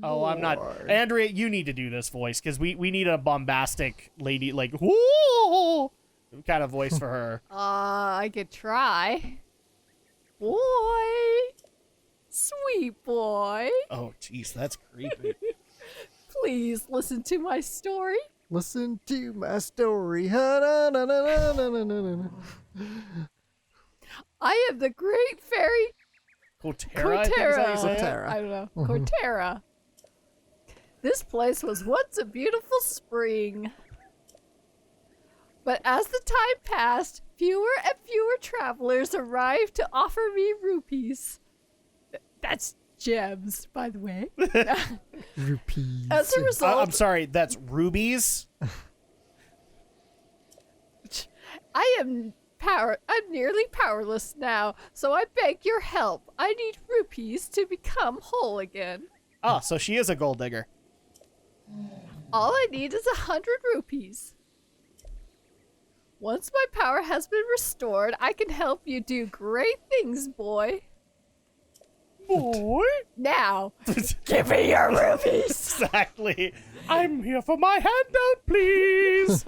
Oh, I'm not. Andrea, you need to do this voice because we need a bombastic lady, like, whoo, kind of voice for her. I could try. Boy. Sweet boy. Oh, jeez, that's creepy. Please listen to my story. Listen to my story. I am the great fairy Cortera, I think is how you say it. Cortera. I don't know. Cortera. This place was once a beautiful spring. But as the time passed, fewer and fewer travelers arrived to offer me rupees. That's gems, by the way. Rupees. As a result, I'm sorry, that's rubies? I'm nearly powerless now, so I beg your help. I need rupees to become whole again. Oh, so she is a gold digger. All I need is 100 rupees. Once my power has been restored, I can help you do great things, boy. Boy? Now, give me your rupees. Exactly. I'm here for my handout, please.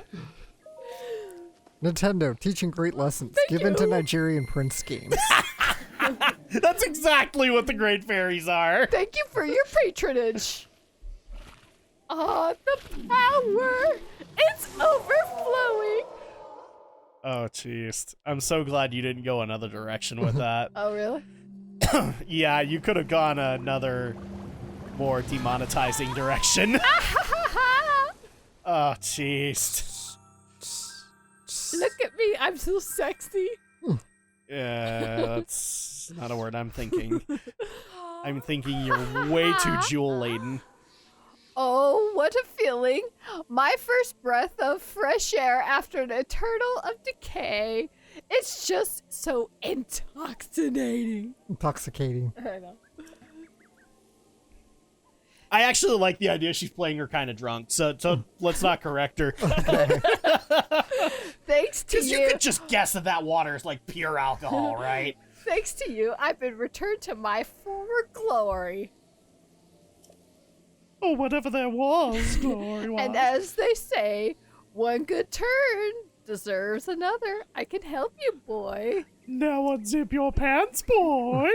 Nintendo, teaching great lessons Thank given to you. Nigerian Prince games. That's exactly what the Great Fairies are. Thank you for your patronage. The power! It's overflowing! Oh, jeez. I'm so glad you didn't go another direction with that. Oh, really? Yeah, you could have gone another more demonetizing direction. Oh, jeez. Look at me, I'm so sexy. Yeah, that's not a word I'm thinking. I'm thinking you're way too jewel-laden. Oh, what a feeling. My first breath of fresh air after an eternal of decay. It's just so intoxicating. Intoxicating. I know. I actually like the idea she's playing her kind of drunk, so let's not correct her. Thanks to Because you could just guess that water is like pure alcohol, right? Thanks to you, I've been returned to my former glory. Oh, whatever there was, glory. And as they say, one good turn deserves another. I can help you, boy. Now unzip your pants, boy.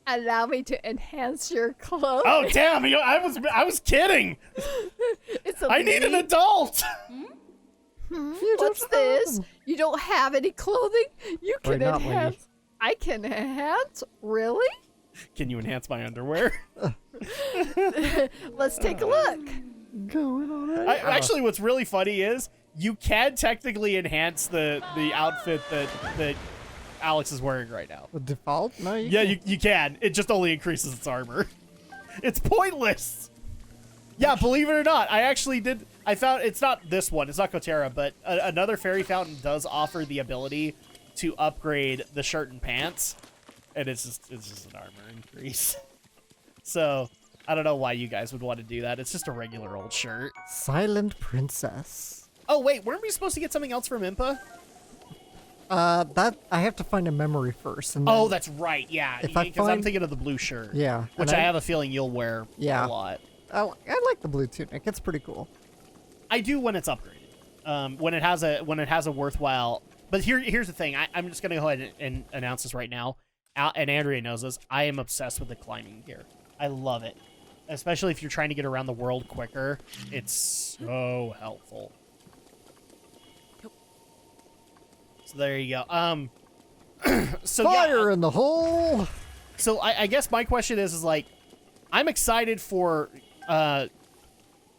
Allow me to enhance your clothes. Oh, damn! I was kidding. It's a I need an lead. adult. What's this? You don't have any clothing? You can Wait, not enhance. lady. I can enhance? Really? Can you enhance my underwear? Let's take a look. Going on it. Actually, what's really funny is you can technically enhance the outfit that Alex is wearing right now. The default? No, you Yeah, can't. you can. It just only increases its armor. It's pointless. Yeah, believe it or not, I actually did. I found it's not this one. It's not Kotera, but another fairy fountain does offer the ability to upgrade the shirt and pants, and it's just an armor increase. So I don't know why you guys would want to do that. It's just a regular old shirt. Silent Princess. Oh wait, weren't we supposed to get something else from Impa? That I have to find a memory first. And Oh, then- that's right. Yeah, If I because I'm find- thinking of the blue shirt. Yeah, which and I have a feeling you'll wear Yeah. a lot. I like the blue tunic. It's pretty cool. I do when it's upgraded. When it has a worthwhile. But here's the thing. I'm just gonna go ahead and announce this right now. And Andrea knows this. I am obsessed with the climbing gear. I love it, especially if you're trying to get around the world quicker. It's so helpful. So there you go. So Fire yeah, in the hole. so I guess my question is like, I'm excited for,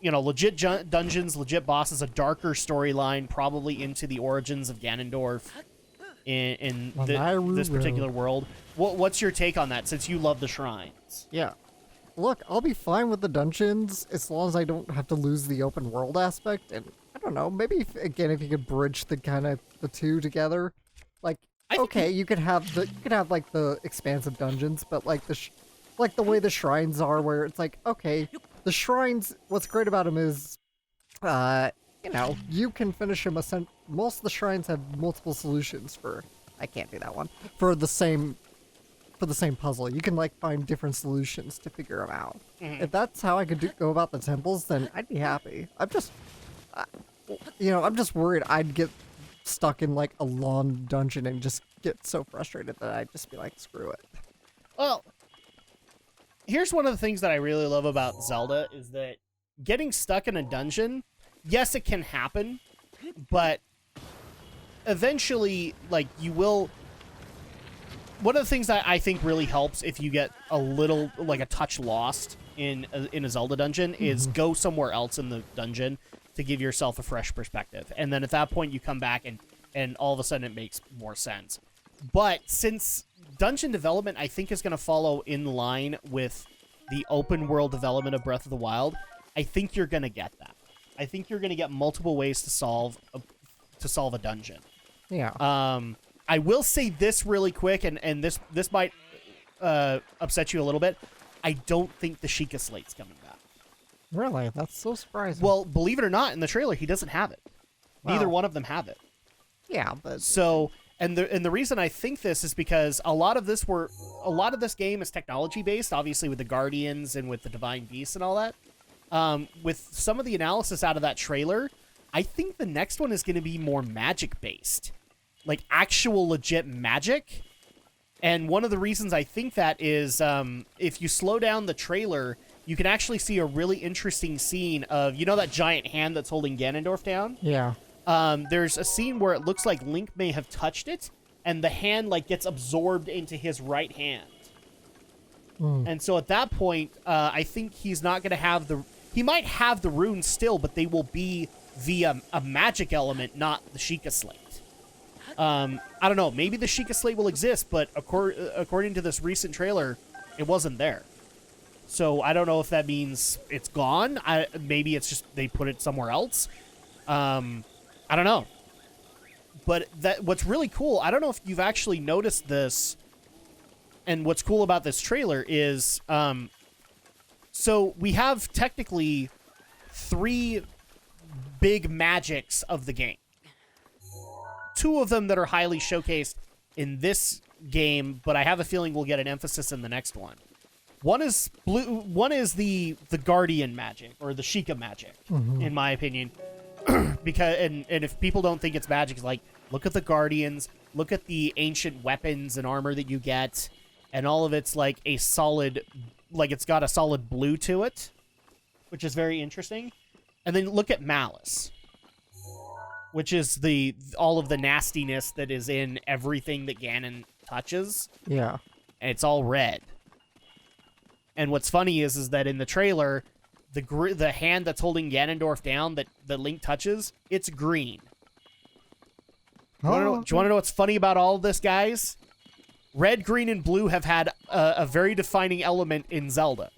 legit dungeons, legit bosses, a darker storyline, probably into the origins of Ganondorf in this particular world. What's your take on that, since you love the shrines? Yeah. Look, I'll be fine with the dungeons as long as I don't have to lose the open world aspect. And I don't know, maybe if you could bridge the the two together, like okay, you could have like the expansive dungeons, but like the way the shrines are, where it's like, okay, the shrines. What's great about them is, you can finish them. Most of the shrines have multiple solutions for. I can't do that one for the same for the same puzzle. You can like find different solutions to figure them out. If that's how I could go about the temples, then I'd be happy. I'm just, I'm just worried I'd get stuck in like a long dungeon and just get so frustrated that I'd just be like, screw it. Well, here's one of the things that I really love about Zelda is that getting stuck in a dungeon, yes, it can happen, but eventually, like, you will... One of the things that I think really helps if you get a little, like, a touch lost in a Zelda dungeon is go somewhere else in the dungeon to give yourself a fresh perspective. And then at that point, you come back and all of a sudden it makes more sense. But since dungeon development, I think, is going to follow in line with the open world development of Breath of the Wild, I think you're going to get that. I think you're going to get multiple ways to solve a dungeon. Yeah. I will say this really quick, and this might upset you a little bit. I don't think the Sheikah Slate's coming back. Really? That's so surprising. Well, believe it or not, in the trailer, he doesn't have it. Neither Wow. one of them have it. Yeah, but So, and the reason I think this is because a lot of this game is technology based, obviously with the Guardians and with the Divine Beasts and all that. With some of the analysis out of that trailer, I think the next one is going to be more magic based, like actual legit magic. And one of the reasons I think that is, if you slow down the trailer, you can actually see a really interesting scene of, that giant hand that's holding Ganondorf down? yeah. There's a scene where it looks like Link may have touched it, and the hand, like, gets absorbed into his right hand. And so at that point, I think he's not going to have he might have the runes still, but they will be via a magic element, not the Sheikah Slate. I don't know. Maybe the Sheikah Slate will exist, but according to this recent trailer, it wasn't there. So I don't know if that means it's gone. Maybe it's just they put it somewhere else. I don't know. But what's really cool, I don't know if you've actually noticed this, and what's cool about this trailer is, so we have technically 3 big magics of the game. 2 of them that are highly showcased in this game, but I have a feeling we'll get an emphasis in the next one. One is blue. One is the Guardian magic, or the Sheikah magic, in my opinion. Because and if people don't think it's magic, it's like, look at the Guardians, look at the ancient weapons and armor that you get, and all of it's like a solid, like it's got a solid blue to it, which is very interesting. And then look at Malice, which is all of the nastiness that is in everything that Ganon touches. Yeah. And it's all red. And what's funny is that in the trailer, the hand that's holding Ganondorf down that Link touches, it's green. Do you want to know what's funny about all of this, guys? Red, green, and blue have had a very defining element in Zelda.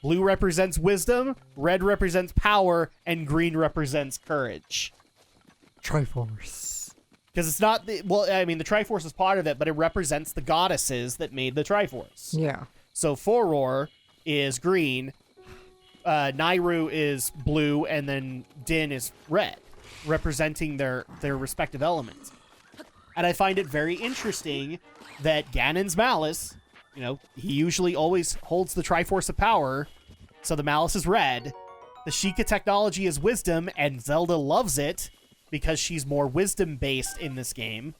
Blue represents wisdom, red represents power, and green represents courage. Triforce. Because it's not... the Triforce is part of it, but it represents the goddesses that made the Triforce. Yeah. So Foror is green, Nairu is blue, and then Din is red, representing their respective elements. And I find it very interesting that Ganon's Malice, he usually always holds the Triforce of Power, so the Malice is red. The Sheikah technology is wisdom, and Zelda loves it because she's more wisdom-based in this game.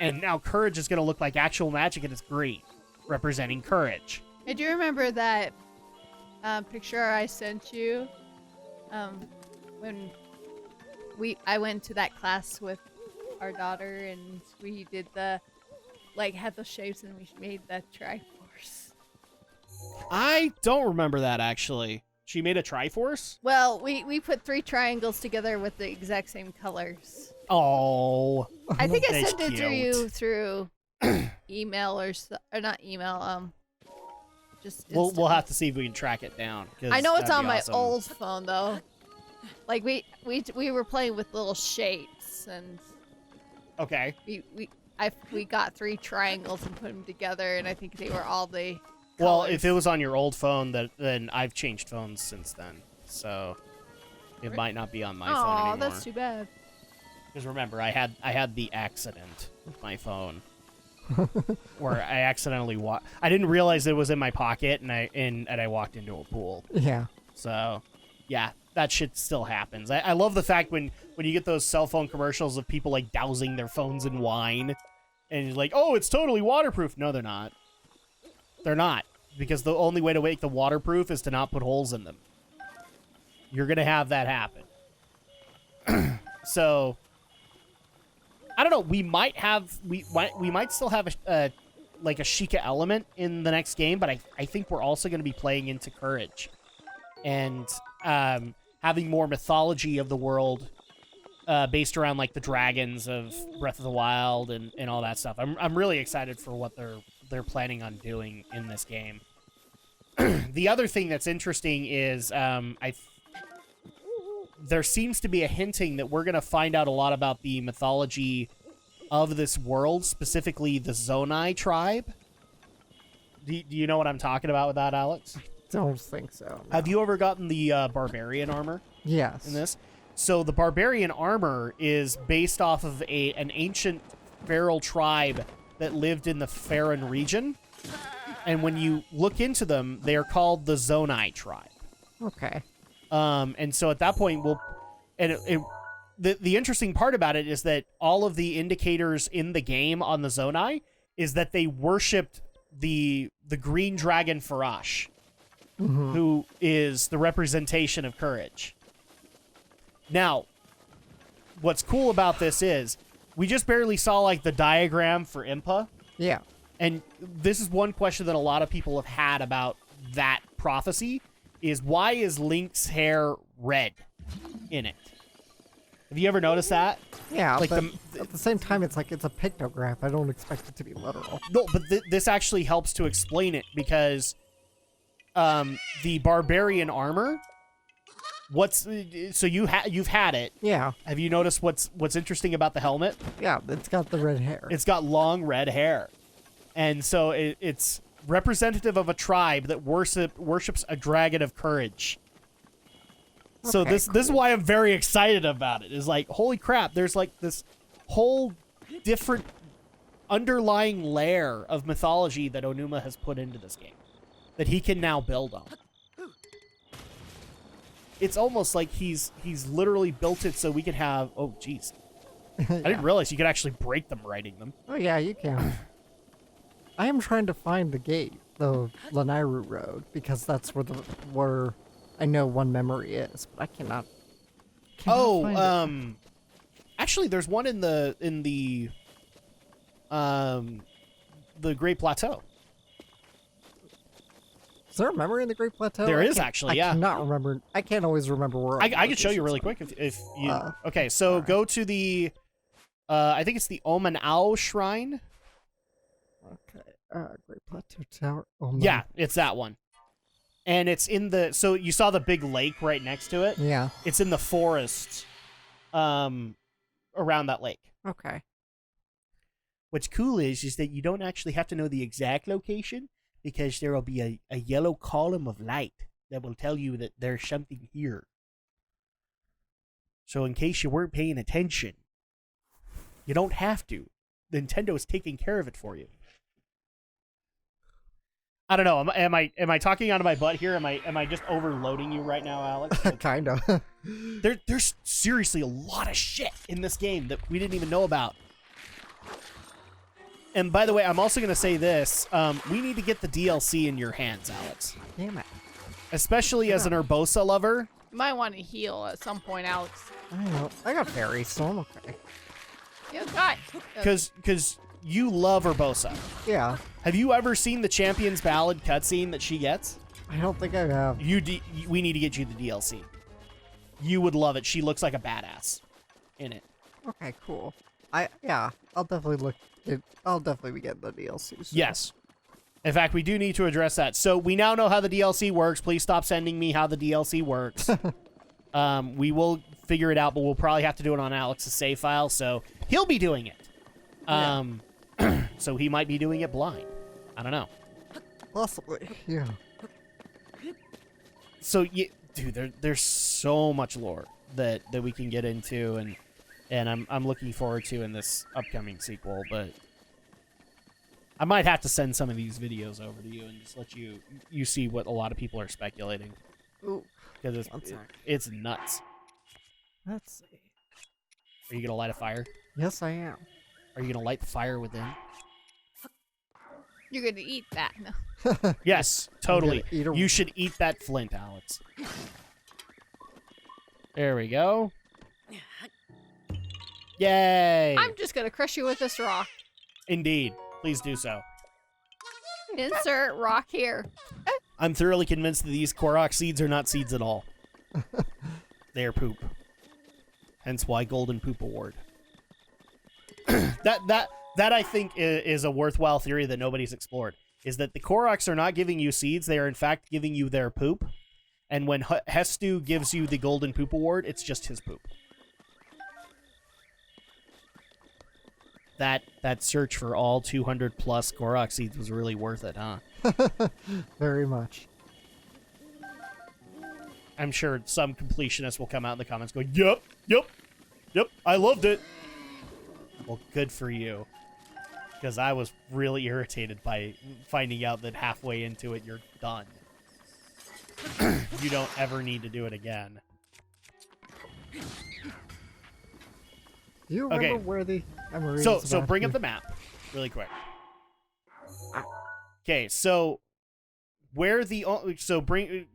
And now courage is going to look like actual magic, and it's green, representing courage. I do remember that picture I sent you when I went to that class with our daughter, and we did had the shapes, and we made the Triforce. I don't remember that, actually. She made a Triforce? Well, we put 3 triangles together with the exact same colors. Oh. I think I That's sent it to cute. you through email or not email. Just We'll have to see if we can track it down. 'Cause I know it's that'd on be my awesome. old phone though. Like we were playing with little shapes, and Okay. we got 3 triangles and put them together, and I think they were all the Well, colors. if it was on your old phone, then I've changed phones since then. So it might not be on my phone Aw, anymore. that's too bad. Because remember, I had the accident with my phone. where I accidentally I didn't realize it was in my pocket, and I walked into a pool. Yeah. So, yeah, that shit still happens. I love the fact when you get those cell phone commercials of people like dousing their phones in wine, and you're like, oh, it's totally waterproof. No, they're not. They're not, because the only way to make them waterproof is to not put holes in them. You're gonna have that happen. So, I don't know. We might still have a Sheikah element in the next game, but I think we're also going to be playing into Courage and having more mythology of the world based around like the dragons of Breath of the Wild and all that stuff. I'm really excited for what they're planning on doing in this game. The other thing that's interesting is there seems to be a hinting that we're going to find out a lot about the mythology of this world, specifically the Zonai tribe. Do you know what I'm talking about with that, Alex? Don't think so. No. Have you ever gotten the barbarian armor? Yes. In this? So the barbarian armor is based off of an ancient feral tribe that lived in the Farron region. And when you look into them, they are called the Zonai tribe. Okay. And so at that point, the interesting part about it is that all of the indicators in the game on the Zonai is that they worshipped the green dragon Farash, who is the representation of courage. Now, what's cool about this is we just barely saw like the diagram for Impa. Yeah. And this is one question that a lot of people have had about that prophecy is why is Link's hair red in it? Have you ever noticed that? Yeah, like but at the same time, it's like it's a pictograph. I don't expect it to be literal. No, but this actually helps to explain it because the barbarian armor. So you've had it? Yeah. Have you noticed what's interesting about the helmet? Yeah, it's got the red hair. It's got long red hair, and so it's representative of a tribe that worships a dragon of courage. So Okay, this is why I'm very excited about it. Is like, holy crap, there's like this whole different underlying layer of mythology that Onuma has put into this game that he can now build on. It's almost like he's literally built it so we can have, oh jeez. Yeah. I didn't realize you could actually break them writing them. Oh yeah, you can. I am trying to find the gate, the Lanairu Road, because that's where I know one memory is, but I cannot find it. Actually, there's one in the Great Plateau. Is there a memory in the Great Plateau? There is actually, yeah. I cannot remember. I can't always remember where. I can show you really quick if you. Okay, so right. go to the. I think it's the Omanao Shrine. Okay. Great Plateau Tower. Oh, Yeah, it's that one. And it's in the. So you saw the big lake right next to it. Yeah. It's in the forest. Around that lake. Okay. What's cool is that you don't actually have to know the exact location because there will be a yellow column of light that will tell you that there's something here. So in case you weren't paying attention, you don't have to. Nintendo is taking care of it for you. I don't know. Am I talking out of my butt here? Am I just overloading you right now, Alex? Kinda. There's seriously a lot of shit in this game that we didn't even know about. And by the way, I'm also going to say this. We need to get the DLC in your hands, Alex. Damn it. Especially as an Urbosa lover. You might want to heal at some point, Alex. I know. I got fairies, so I'm okay. You got. Because you love Urbosa. Yeah. Have you ever seen the Champion's Ballad cutscene that she gets? I don't think I have. We need to get you the DLC. You would love it. She looks like a badass in it. Okay, cool. I'll definitely be getting the DLC soon. Yes. In fact, we do need to address that. So we now know how the DLC works. Please stop sending me how the DLC works. We will figure it out, but we'll probably have to do it on Alex's save file, so he'll be doing it. So he might be doing it blind. I don't know. Possibly, yeah. So, dude, there's so much lore that we can get into, and I'm looking forward to in this upcoming sequel, but I might have to send some of these videos over to you and just let you see what a lot of people are speculating. Ooh. Because it's nuts. Let's see. Are you gonna light a fire? Yes, I am. Are you gonna light the fire within? You're gonna eat that. No. Yes, totally. eat a- You should eat that flint, Alex. There we go. Yay! I'm just gonna crush you with this rock. Indeed. Please do so. Insert rock here. I'm thoroughly convinced that these Korok seeds are not seeds at all. They are poop. Hence why Golden Poop Award. That I think is a worthwhile theory that nobody's explored. Is that the Koroks are not giving you seeds, they are in fact giving you their poop. And when Hestu gives you the Golden Poop Award, it's just his poop. That search for all 200 plus Korok seeds was really worth it, huh? Very much. I'm sure some completionist will come out in the comments going, yep, I loved it. Well, good for you. Because I was really irritated by finding out that halfway into it, you're done. You don't ever need to do it again. Do you remember where the memory is So about bring you? up the map really quick. Okay, so where the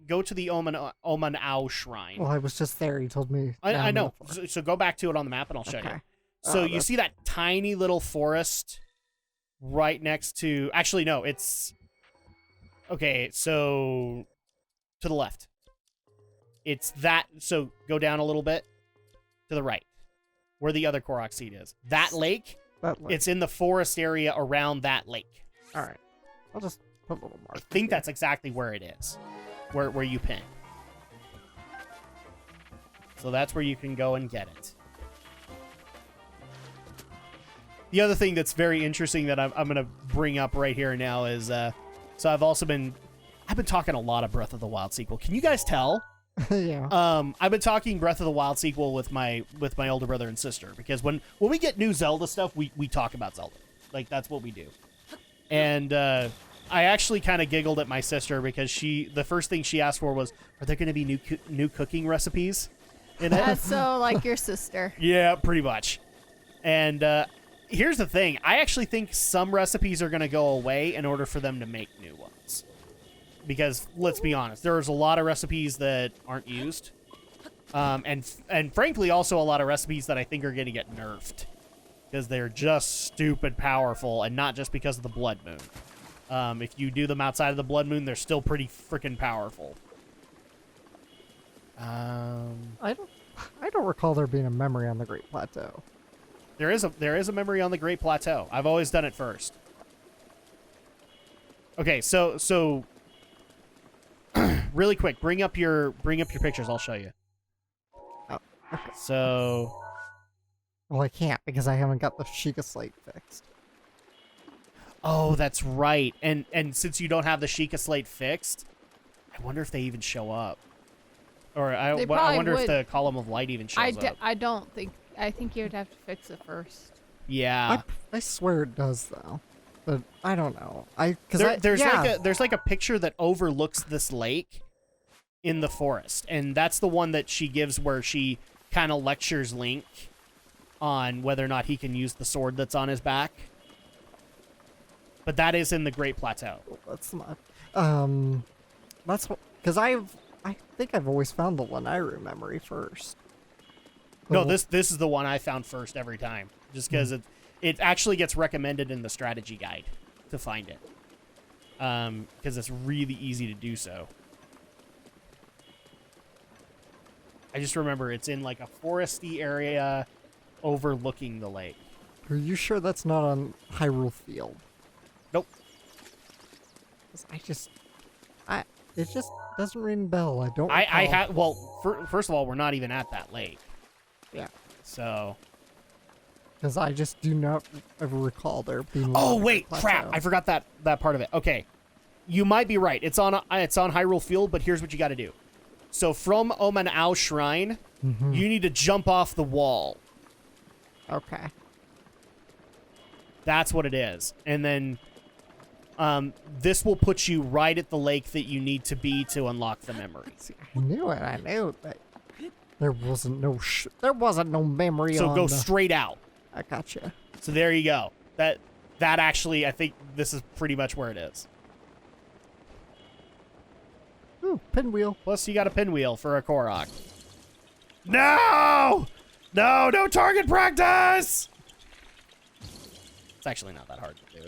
go to the Omanao shrine. Well, I was just there. You told me. I know. before. So go back to it on the map and I'll show you. Okay. So Oh, you that's- see that tiny little forest right next to... Actually, no, it's... Okay, so... To the left. It's that... So go down a little bit. To the right. Where the other Korok seed is. That lake, That way. it's in the forest area around that lake. All right. I'll just put a little mark. I think that's exactly where it is. Where you pin. So that's where you can go and get it. The other thing that's very interesting that I'm going to bring up right here now is, so I've been talking a lot of Breath of the Wild sequel. Can you guys tell? Yeah. I've been talking Breath of the Wild sequel with my older brother and sister because when we get new Zelda stuff, we talk about Zelda. Like, that's what we do. And I actually kind of giggled at my sister because the first thing she asked for was, are there going to be new cooking recipes in it? That's so like your sister. Yeah, pretty much. And here's the thing. I actually think some recipes are going to go away in order for them to make new ones. Because, let's be honest, there's a lot of recipes that aren't used. And frankly, also a lot of recipes that I think are going to get nerfed. Because they're just stupid powerful, and not just because of the Blood Moon. If you do them outside of the Blood Moon, they're still pretty freaking powerful. I don't recall there being a memory on the Great Plateau. There is a memory on the Great Plateau. I've always done it first. Okay, so really quick, bring up your pictures. I'll show you. Oh, okay. So, Well, I can't because I haven't got the Sheikah slate fixed. oh, that's right. And since you don't have the Sheikah slate fixed, I wonder if they even show up. Or I They probably wonder if would. the column of light even shows up. I don't think. I think you'd have to fix it first. Yeah. I swear it does though, but I don't know. There's like a picture that overlooks this lake in the forest, and that's the one that she gives where she kind of lectures Link on whether or not he can use the sword that's on his back. But that is in the Great Plateau. That's not. That's because I think I've always found the Lanairu memory first. No, Well, this is the one I found first every time, just because it actually gets recommended in the strategy guide to find it, because it's really easy to do so. I just remember it's in like a foresty area overlooking the lake. Are you sure that's not on Hyrule Field? Nope. 'Cause it just doesn't ring a bell. I don't. I recall. had first of all, we're not even at that lake, Yeah. so. Because I just do not ever recall there being. Oh one wait, plateau. crap! I forgot that part of it. Okay, you might be right. It's on Hyrule Field, but here's what you got to do. So from Omanao Shrine, you need to jump off the wall. Okay. That's what it is, and then this will put you right at the lake that you need to be to unlock the memory. See, I knew it. I knew that there wasn't no memory So on go the... straight out. I gotcha. So there you go. That actually, I think this is pretty much where it is. Ooh, pinwheel. Plus, you got a pinwheel for a Korok. No! No target practice! It's actually not that hard to do.